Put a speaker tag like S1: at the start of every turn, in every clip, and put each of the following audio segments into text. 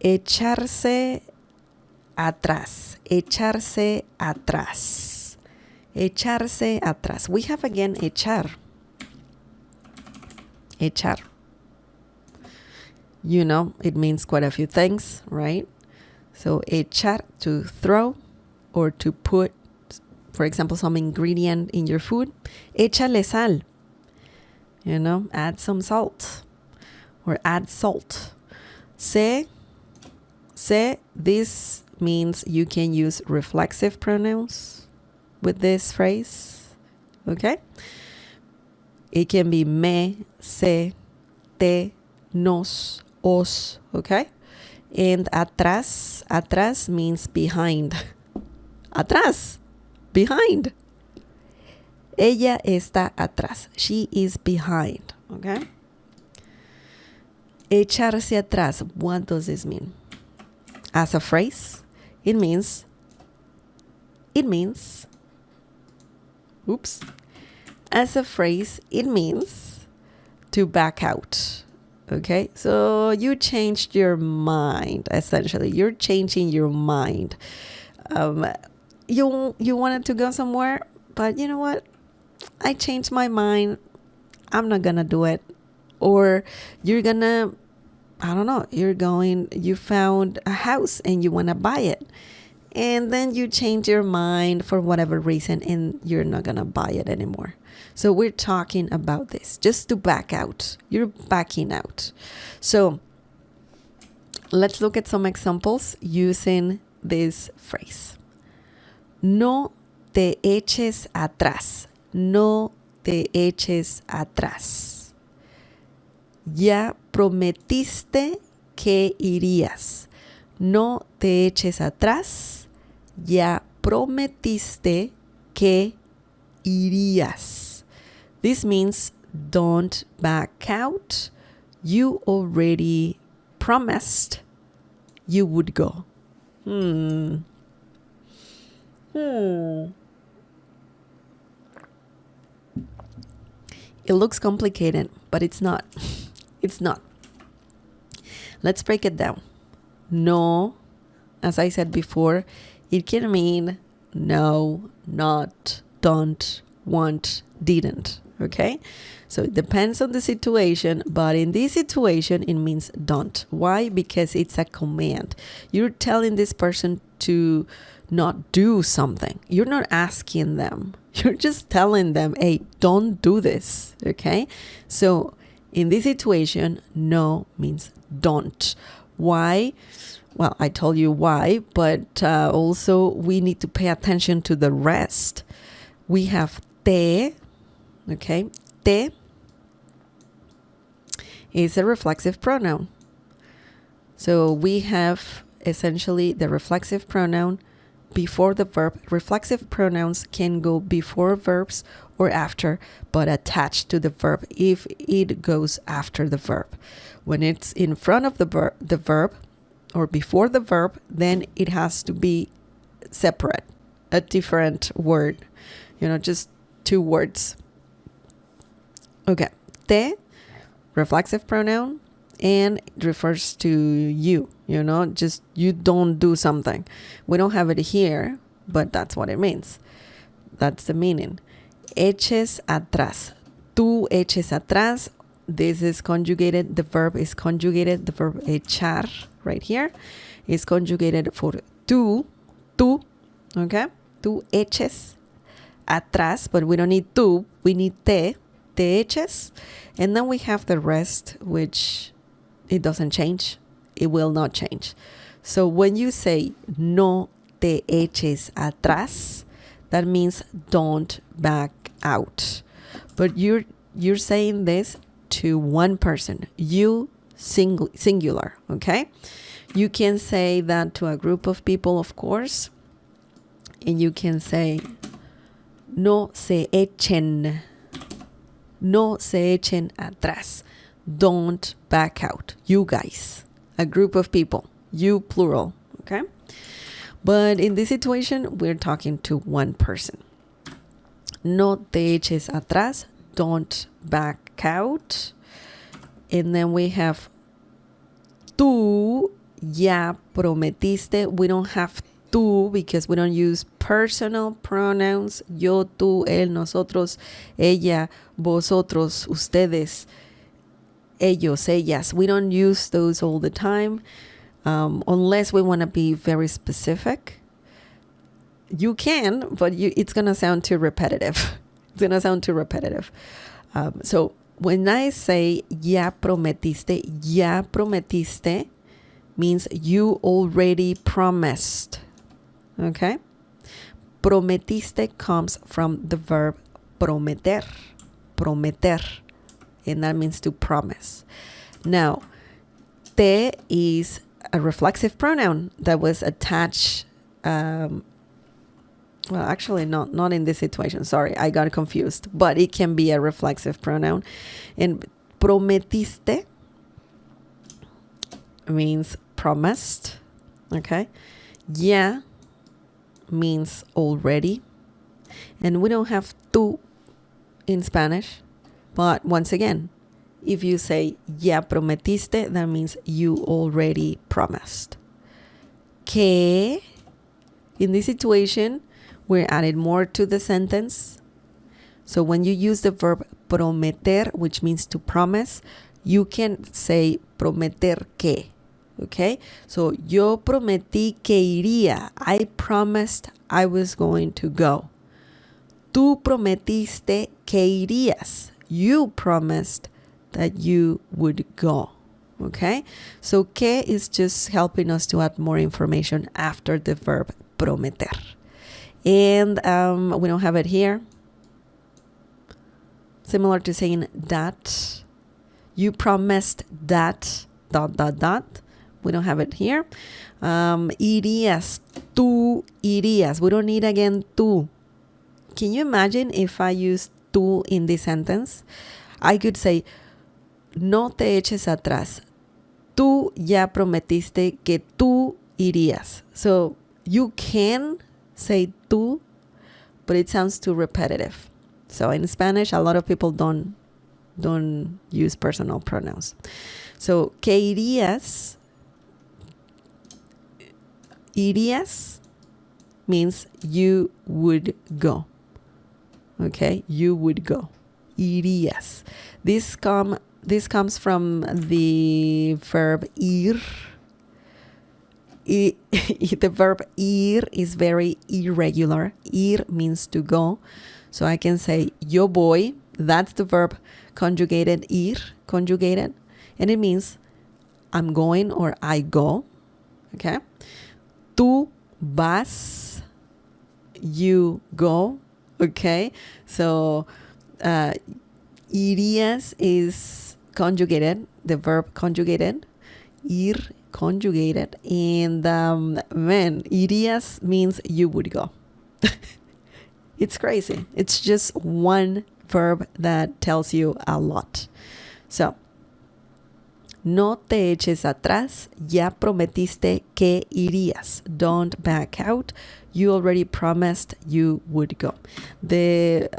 S1: echarse atrás, echarse atrás, echarse atrás. We have again echar, echar. You know, it means quite a few things, right? So echar, to throw or to put, for example, some ingredient in your food. Échale sal, you know, add some salt or add salt. Se, this means you can use reflexive pronouns with this phrase, okay? It can be me, se, te, nos, os, okay? And atrás means behind. Atrás, behind. Ella está atrás. She is behind, okay? Echarse atrás. What does this mean? As a phrase, it means, oops. As a phrase, it means to back out. Okay, so you changed your mind, essentially. You're changing your mind. You wanted to go somewhere, but you know what? I changed my mind. I'm not gonna do it. Or you're gonna, I don't know, you found a house and you wanna buy it. And then you change your mind for whatever reason and you're not gonna buy it anymore. So we're talking about this, just to back out. You're backing out. So let's look at some examples using this phrase. No te eches atrás. No te eches atrás. Ya prometiste que irías. No te eches atrás. Ya prometiste que irías. This means don't back out. You already promised you would go. It looks complicated, but it's not. It's not. Let's break it down. No, as I said before, it can mean no, not, don't, want, didn't. Okay, so it depends on the situation, but in this situation it means don't. Why? Because it's a command. You're telling this person to not do something. You're not asking them. You're just telling them, hey, don't do this. Okay, so in this situation, no means don't. Why? Well, I told you why, but also we need to pay attention to the rest. We have te. Okay, te is a reflexive pronoun. So we have essentially the reflexive pronoun before the verb. Reflexive pronouns can go before verbs or after, but attached to the verb if it goes after the verb. When it's in front of the verb or before the verb, then it has to be separate, a different word, just two words. Okay, te, reflexive pronoun, and it refers to you, just you don't do something. We don't have it here, but that's what it means. That's the meaning. Eches atrás. Tú eches atrás. This is conjugated. The verb is conjugated. The verb echar right here is conjugated for tú. Okay? Tú eches atrás, but we don't need tú. We need te eches. And then we have the rest, which it doesn't change. It will not change. So when you say no te eches atrás, that means don't back out. But you're saying this to one person, you singular, okay? You can say that to a group of people, of course, and you can say no se echen atrás. Don't back out. You guys, a group of people, you plural, okay? But in this situation, we're talking to one person. No te eches atrás. Don't back out. And then we have tú ya prometiste. We don't have tú because we don't use personal pronouns. Yo, tú, él, nosotros, ella, vosotros, ustedes, ellos, ellas. We don't use those all the time unless we want to be very specific. You can, but it's going to sound too repetitive. It's going to sound too repetitive. So when I say ya prometiste means you already promised. Okay? Prometiste comes from the verb prometer. Prometer. And that means to promise. Now, te is a reflexive pronoun that was attached. Well, actually, not in this situation. Sorry, I got confused. But it can be a reflexive pronoun. And prometiste means promised. Okay? Ya means already. And we don't have tú in Spanish. But once again, if you say ya prometiste, that means you already promised. Que, in this situation, we're adding more to the sentence. So when you use the verb prometer, which means to promise, you can say prometer que. Okay? So yo prometí que iría. I promised I was going to go. Tú prometiste que irías. You promised that you would go. Okay? So que is just helping us to add more information after the verb prometer. And we don't have it here. Similar to saying that. You promised that, ... We don't have it here. Irías. Tú irías. We don't need again tú. Can you imagine if I use tú in this sentence? I could say, no te eches atrás. Tú ya prometiste que tú irías. So you can say tú, but it sounds too repetitive. So in Spanish, a lot of people don't use personal pronouns. So que irías means you would go. Okay, you would go. Irías. This comes from the verb ir. The verb ir is very irregular. Ir means to go. So I can say yo voy. That's the verb conjugated, ir, conjugated. And it means I'm going or I go. Okay. Tú vas. You go. Okay. So irías is conjugated, the verb conjugated. Ir conjugated. And irías means you would go. It's crazy. It's just one verb that tells you a lot. So, no te eches atrás, ya prometiste que irías. Don't back out. You already promised you would go. The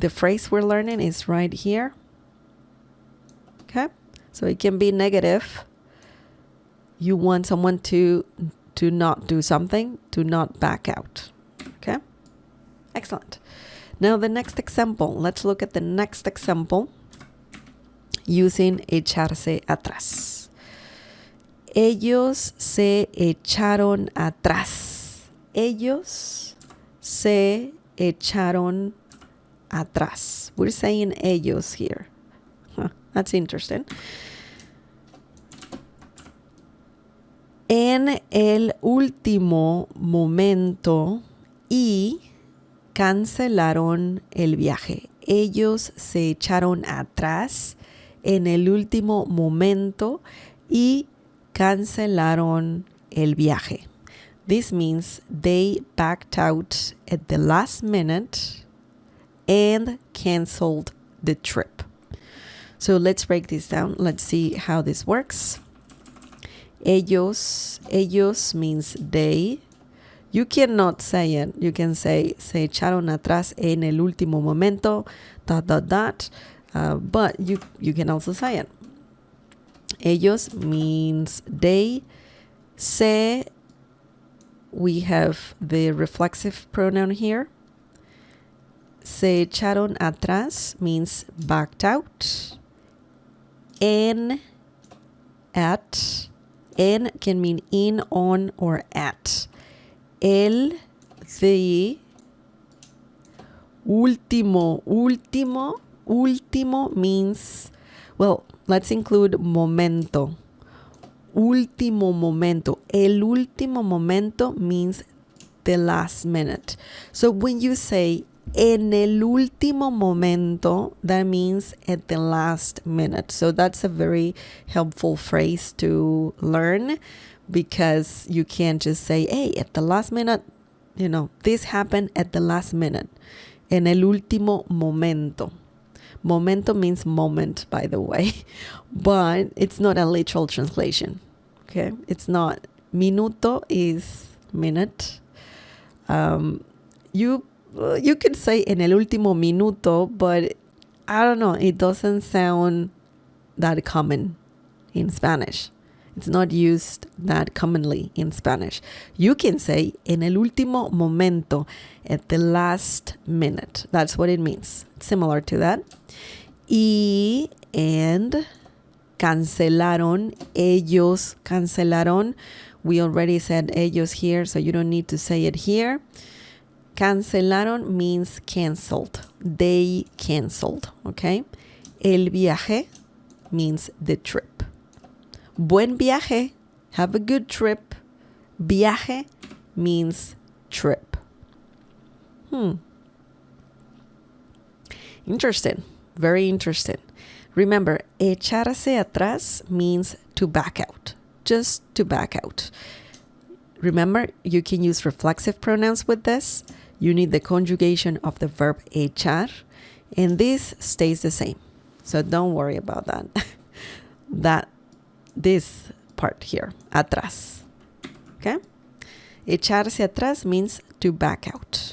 S1: phrase we're learning is right here. Okay? So it can be negative. You want someone to not do something, to not back out. Okay? Excellent. Now the next example. Let's look at the next example using echarse atrás. Ellos se echaron atrás. Ellos se echaron atrás. We're saying ellos here. That's interesting. En el último momento y cancelaron el viaje. Ellos se echaron atrás en el último momento y cancelaron el viaje. This means they backed out at the last minute and canceled the trip. So let's break this down. Let's see how this works. Ellos means they. You cannot say it. You can say se echaron atrás en el último momento, ... But you can also say it. Ellos means they. Se, we have the reflexive pronoun here. Se echaron atrás means backed out. En, at. En can mean in, on, or at. El, the. Último, último, último means, well, let's include momento. Último momento. El último momento means the last minute. So when you say en el último momento, that means at the last minute. So that's a very helpful phrase to learn, because you can't just say, hey, at the last minute, this happened at the last minute. En el último momento. Momento means moment, by the way, but it's not a literal translation. Okay, it's not. Minuto is minute. You could say en el último minuto, but I don't know. It doesn't sound that common in Spanish. It's not used that commonly in Spanish. You can say en el último momento, at the last minute. That's what it means. Similar to that. Y, and, cancelaron, ellos cancelaron. We already said ellos here, so you don't need to say it here. Cancelaron means canceled. They canceled, okay? El viaje means the trip. Buen viaje, have a good trip. Viaje means trip. Interesting. Very interesting. Remember, echarse atrás means to back out. Just to back out. Remember, you can use reflexive pronouns with this. You need the conjugation of the verb echar. And this stays the same. So don't worry about that. This part here, atrás. Okay? Echarse atrás means to back out.